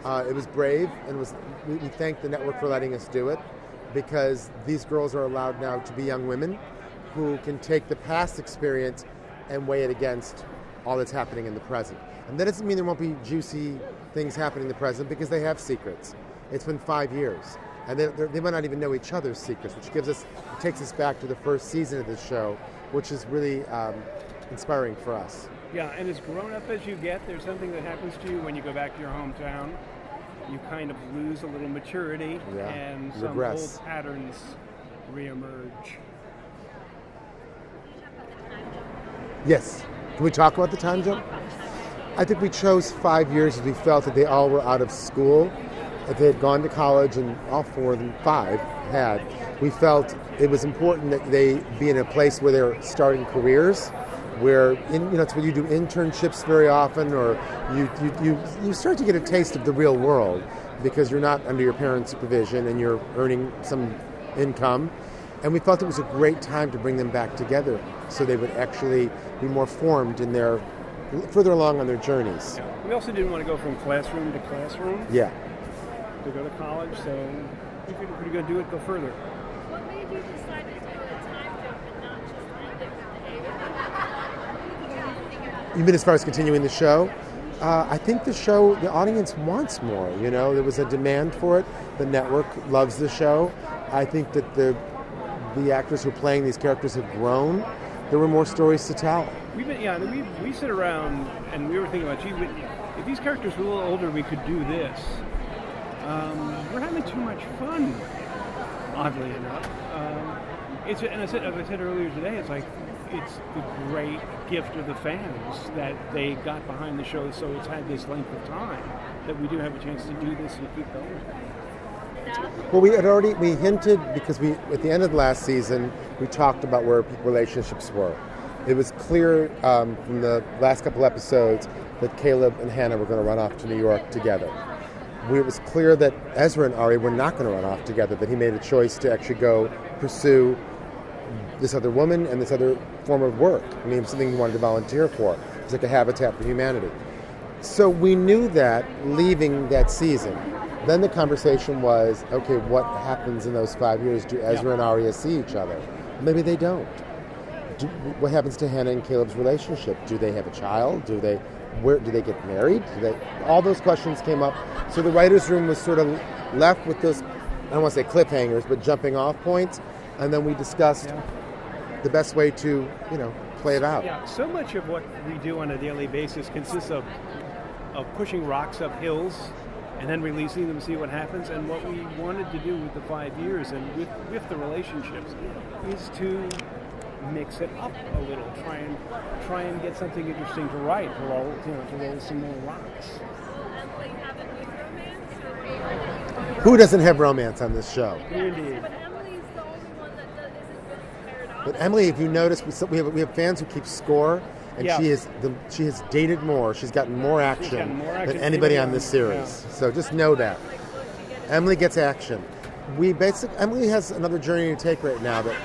It was brave, and we thank the network for letting us do it, because these girls are allowed now to be young women who can take the past experience and weigh it against all that's happening in the present. And that doesn't mean there won't be juicy things happening in the present, because they have secrets. It's been 5 years, and they might not even know each other's secrets, which takes us back to the first season of this show, which is really inspiring for us. Yeah, and as grown up as you get, there's something that happens to you when you go back to your hometown. You kind of lose a little maturity, and some old patterns reemerge. Yes. Can we talk about the time jump? I think we chose 5 years because we felt that they all were out of school. If they had gone to college, and all 4 of them, 5 had, we felt it was important that they be in a place where they're starting careers, where it's where you do internships very often, or you start to get a taste of the real world, because you're not under your parents' supervision and you're earning some income. And we felt it was a great time to bring them back together, so they would actually be more formed in their further along on their journeys. Yeah. We also didn't want to go from classroom to classroom. Yeah. To go to college, so if you're pretty good, do it, go further. What made you decide to do a time jump and not just end it with the You mean as far as continuing the show? I think the audience wants more. There was a demand for it. The network loves the show. I think that the actors who are playing these characters have grown. There were more stories to tell. We sit around and we were thinking about, if these characters were a little older, we could do this. We're having too much fun, oddly enough. As I said earlier today, it's the great gift of the fans that they got behind the show, so it's had this length of time that we do have a chance to do this and keep going. Well, we hinted, because at the end of the last season, we talked about where relationships were. It was clear from the last couple episodes that Caleb and Hannah were going to run off to New York together. It was clear that Ezra and Ari were not going to run off together, that he made a choice to actually go pursue this other woman and this other form of work. I mean, it was something he wanted to volunteer for. It was like a Habitat for Humanity. So we knew that leaving that season. Then the conversation was, okay, what happens in those 5 years? Do Ezra and Arya see each other? Maybe they don't. What happens to Hannah and Caleb's relationship? Do they have a child? Do they get married? All those questions came up. So the writer's room was sort of left with those, I don't want to say cliffhangers, but jumping off points. And then we discussed the best way to, play it out. Yeah, so much of what we do on a daily basis consists of pushing rocks up hills and then releasing them to see what happens. And what we wanted to do with the 5 years and with the relationships is to mix it up a little, try and get something interesting to write, to roll some more rocks. Who doesn't have romance on this show? Indeed. But Emily's the only one that isn't paired up. But Emily, if you notice, we have fans who keep score, and she has dated more. She's gotten more action than anybody on this series. Yeah. So just know that Emily gets action. Emily has another journey to take right now that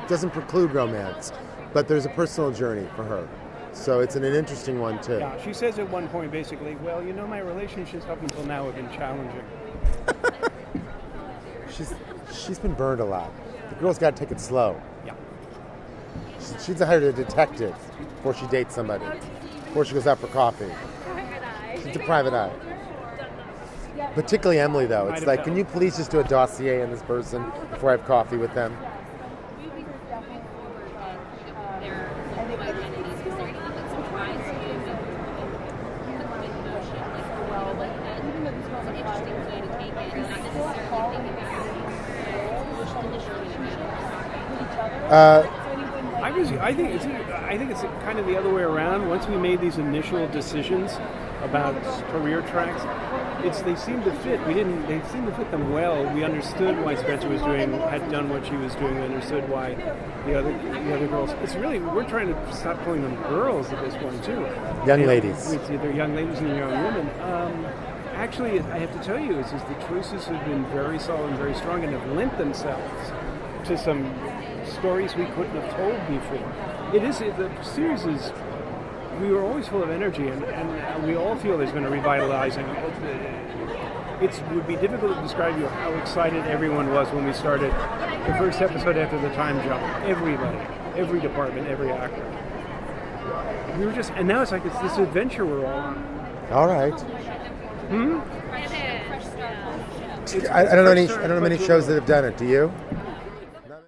doesn't preclude romance, but there's a personal journey for her. So it's an interesting one too. Yeah, she says at one point basically, well, my relationships up until now have been challenging. She's been burned a lot. The girl's got to take it slow. Yeah. She's hired a detective before she dates somebody, before she goes out for coffee. She's a private eye. Particularly Emily, though. It's like, can you please just do a dossier on this person before I have coffee with them? I think it's kind of the other way around. Once we made these initial decisions about career tracks, they seemed to fit. They seemed to fit them well. We understood why Spencer had done what she was doing. We understood why the other girls. It's really, we're trying to stop calling them girls at this point too. Young ladies. It's either young ladies and young women. Actually, I have to tell you, is the choices have been very solid and very strong, and have lent themselves to some stories we couldn't have told before. The series is. We were always full of energy, and we all feel there's been a revitalizing. it would be difficult to describe you how excited everyone was when we started the first episode after the time jump. Everybody, every department, every actor. We were just, and now it's like it's this adventure we're all on. All right. Fresh start. I don't know many shows that have done it. Do you?